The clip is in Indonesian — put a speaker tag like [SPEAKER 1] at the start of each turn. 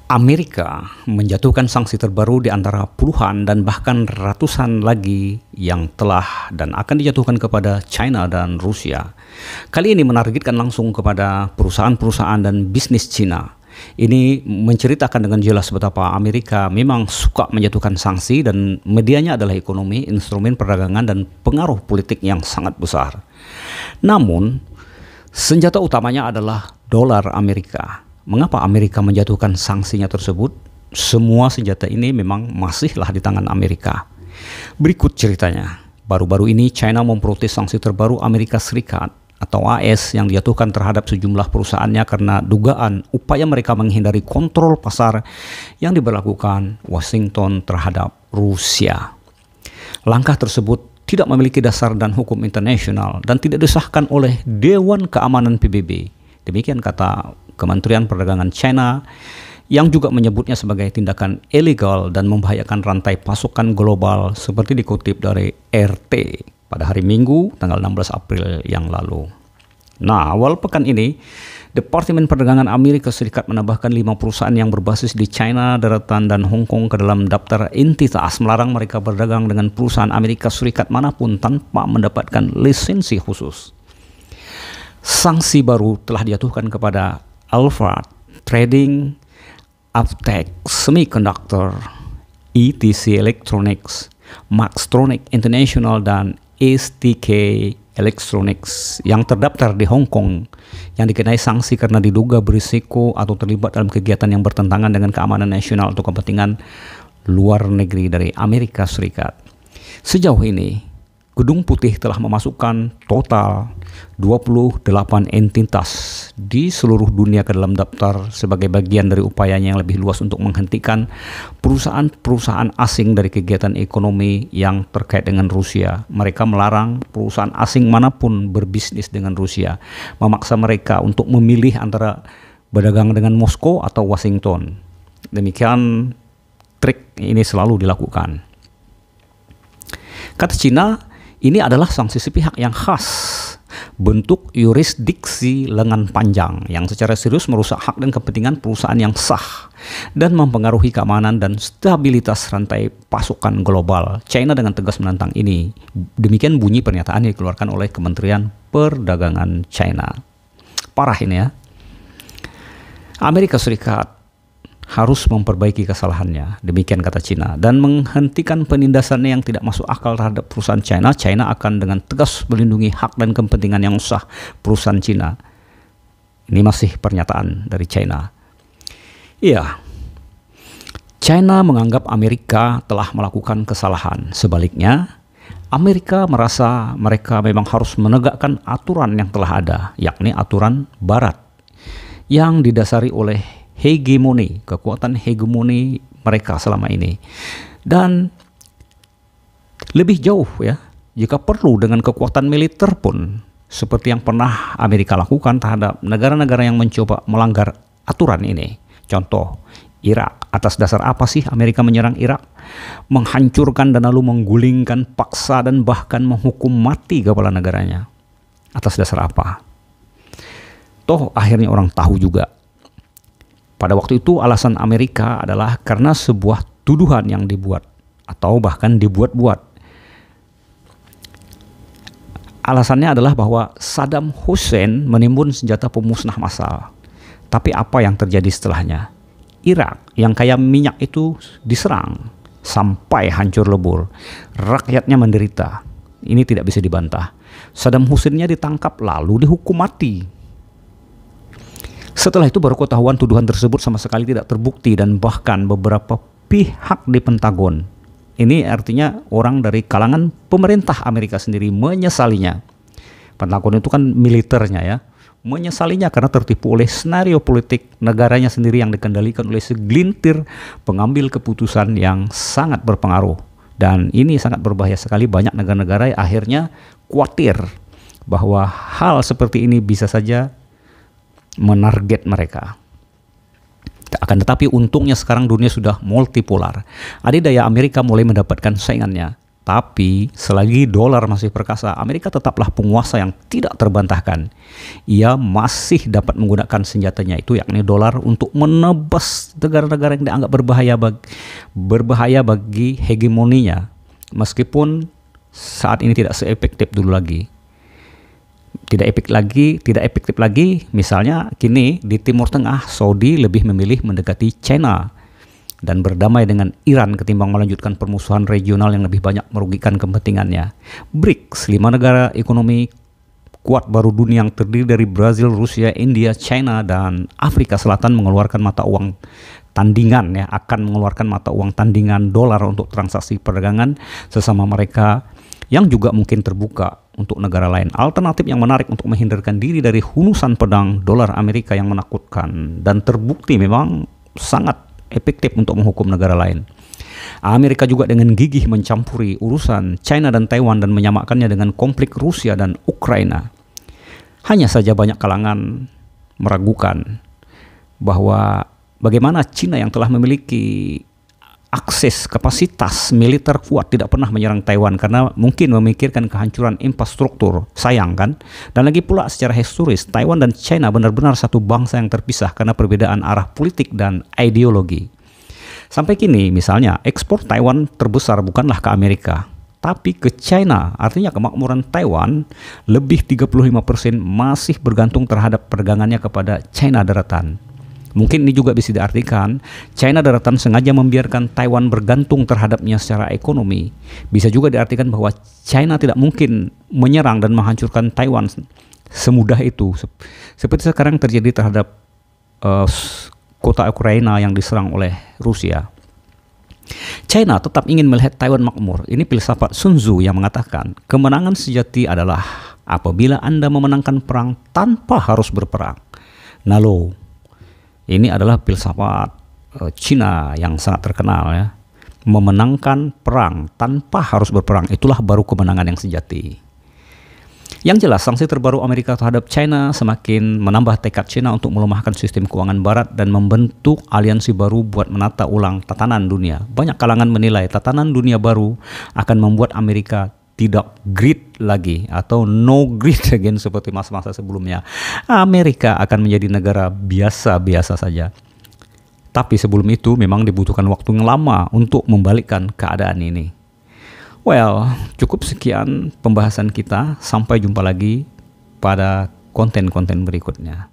[SPEAKER 1] Amerika menjatuhkan sanksi terbaru di antara puluhan dan bahkan ratusan lagi yang telah dan akan dijatuhkan kepada China dan Rusia. Kali ini menargetkan langsung kepada perusahaan-perusahaan dan bisnis China. Ini menceritakan dengan jelas betapa Amerika memang suka menjatuhkan sanksi dan medianya adalah ekonomi, instrumen perdagangan, dan pengaruh politik yang sangat besar. Namun, senjata utamanya adalah dolar Amerika. Mengapa Amerika menjatuhkan sanksinya tersebut? Semua senjata ini memang masihlah di tangan Amerika. Berikut ceritanya. Baru-baru ini China memprotes sanksi terbaru Amerika Serikat atau AS yang dijatuhkan terhadap sejumlah perusahaannya karena dugaan upaya mereka menghindari kontrol pasar yang diberlakukan Washington terhadap Rusia. Langkah tersebut tidak memiliki dasar dan hukum internasional dan tidak disahkan oleh Dewan Keamanan PBB. Demikian kata Kementerian Perdagangan China yang juga menyebutnya sebagai tindakan ilegal dan membahayakan rantai pasokan global seperti dikutip dari RT pada hari Minggu tanggal 16 April yang lalu. Nah, awal pekan ini, Departemen Perdagangan Amerika Serikat menambahkan 5 perusahaan yang berbasis di China, daratan, dan Hong Kong ke dalam daftar entitas, melarang mereka berdagang dengan perusahaan Amerika Serikat manapun tanpa mendapatkan lisensi khusus. Sanksi baru telah dijatuhkan kepada Alphard Trading, Avtec Semiconductor, ETC Electronics, Maxtronic International, dan STK Electronics yang terdaftar di Hong Kong yang dikenai sanksi karena diduga berisiko atau terlibat dalam kegiatan yang bertentangan dengan keamanan nasional atau kepentingan luar negeri dari Amerika Serikat. Sejauh ini, Gedung Putih telah memasukkan total 28 entitas di seluruh dunia ke dalam daftar sebagai bagian dari upayanya yang lebih luas untuk menghentikan perusahaan-perusahaan asing dari kegiatan ekonomi yang terkait dengan Rusia. Mereka melarang perusahaan asing manapun berbisnis dengan Rusia, memaksa mereka untuk memilih antara berdagang dengan Moskow atau Washington. Demikian trik ini selalu dilakukan. Kata Cina, ini adalah sanksi sepihak yang khas, bentuk yurisdiksi lengan panjang yang secara serius merusak hak dan kepentingan perusahaan yang sah dan mempengaruhi keamanan dan stabilitas rantai pasokan global. China dengan tegas menentang ini. Demikian bunyi pernyataan yang dikeluarkan oleh Kementerian Perdagangan China. Parah ini ya. Amerika Serikat harus memperbaiki kesalahannya, demikian kata China, dan menghentikan penindasannya yang tidak masuk akal terhadap perusahaan China. China akan dengan tegas melindungi hak dan kepentingan yang sah perusahaan China. Ini masih pernyataan dari China. Iya, China menganggap Amerika telah melakukan kesalahan. Sebaliknya, Amerika merasa mereka memang harus menegakkan aturan yang telah ada, yakni aturan Barat, yang didasari oleh hegemoni, kekuatan hegemoni mereka selama ini. Dan lebih jauh ya, jika perlu dengan kekuatan militer pun, seperti yang pernah Amerika lakukan terhadap negara-negara yang mencoba melanggar aturan ini. Contoh, Irak. Atas dasar apa sih Amerika menyerang Irak? Menghancurkan dan lalu menggulingkan, paksa, dan bahkan menghukum mati kepala negaranya. Atas dasar apa? Toh akhirnya orang tahu juga. Pada waktu itu alasan Amerika adalah karena sebuah tuduhan yang dibuat atau bahkan dibuat-buat. Alasannya adalah bahwa Saddam Hussein menimbun senjata pemusnah massal. Tapi apa yang terjadi setelahnya? Irak yang kaya minyak itu diserang sampai hancur lebur. Rakyatnya menderita. Ini tidak bisa dibantah. Saddam Hussein-nya ditangkap lalu dihukum mati. Setelah itu baru ketahuan tuduhan tersebut sama sekali tidak terbukti dan bahkan beberapa pihak di Pentagon. Ini artinya orang dari kalangan pemerintah Amerika sendiri menyesalinya. Pentagon itu kan militernya ya. Menyesalinya karena tertipu oleh senario politik negaranya sendiri yang dikendalikan oleh segelintir pengambil keputusan yang sangat berpengaruh. Dan ini sangat berbahaya sekali. Banyak negara-negara akhirnya khawatir bahwa hal seperti ini bisa saja menarget mereka. Akan tetapi untungnya sekarang dunia sudah multipolar. Adidaya Amerika mulai mendapatkan saingannya. Tapi selagi dolar masih perkasa, Amerika tetaplah penguasa yang tidak terbantahkan. Ia masih dapat menggunakan senjatanya itu, yakni dolar, untuk menebas negara-negara yang dianggap berbahaya bagi hegemoninya. Meskipun saat ini tidak seefektif dulu lagi. Tidak efektif lagi. Misalnya kini di Timur Tengah, Saudi lebih memilih mendekati China dan berdamai dengan Iran ketimbang melanjutkan permusuhan regional yang lebih banyak merugikan kepentingannya. BRICS, 5 negara ekonomi kuat baru dunia yang terdiri dari Brazil, Rusia, India, China, dan Afrika Selatan mengeluarkan mata uang tandingan, akan mengeluarkan mata uang tandingan dolar untuk transaksi perdagangan sesama mereka, yang juga mungkin terbuka untuk negara lain. Alternatif yang menarik untuk menghindarkan diri dari hulusan pedang dolar Amerika yang menakutkan dan terbukti memang sangat efektif untuk menghukum negara lain. Amerika juga dengan gigih mencampuri urusan China dan Taiwan dan menyamakannya dengan konflik Rusia dan Ukraina. Hanya saja banyak kalangan meragukan bahwa bagaimana China yang telah memiliki akses kapasitas militer kuat tidak pernah menyerang Taiwan karena mungkin memikirkan kehancuran infrastruktur. Sayang kan? Dan lagi pula secara historis, Taiwan dan China benar-benar satu bangsa yang terpisah karena perbedaan arah politik dan ideologi. Sampai kini misalnya ekspor Taiwan terbesar bukanlah ke Amerika, tapi ke China. Artinya kemakmuran Taiwan lebih 35% masih bergantung terhadap perdagangannya kepada China daratan. Mungkin ini juga bisa diartikan China daratan sengaja membiarkan Taiwan bergantung terhadapnya secara ekonomi. Bisa juga diartikan bahwa China tidak mungkin menyerang dan menghancurkan Taiwan semudah itu. Seperti sekarang terjadi terhadap kota Ukraina yang diserang oleh Rusia. China tetap ingin melihat Taiwan makmur. Ini filsafat Sun Tzu yang mengatakan, kemenangan sejati adalah apabila Anda memenangkan perang tanpa harus berperang. Nalo. Ini adalah filsafat Cina yang sangat terkenal, ya. Memenangkan perang tanpa harus berperang, itulah baru kemenangan yang sejati. Yang jelas, sanksi terbaru Amerika terhadap China semakin menambah tekad China untuk melemahkan sistem keuangan barat dan membentuk aliansi baru buat menata ulang tatanan dunia. Banyak kalangan menilai tatanan dunia baru akan membuat Amerika tidak greed lagi atau no greed again seperti masa-masa sebelumnya. Amerika akan menjadi negara biasa-biasa saja. Tapi sebelum itu memang dibutuhkan waktu yang lama untuk membalikkan keadaan ini. Well, cukup sekian pembahasan kita. Sampai jumpa lagi pada konten-konten berikutnya.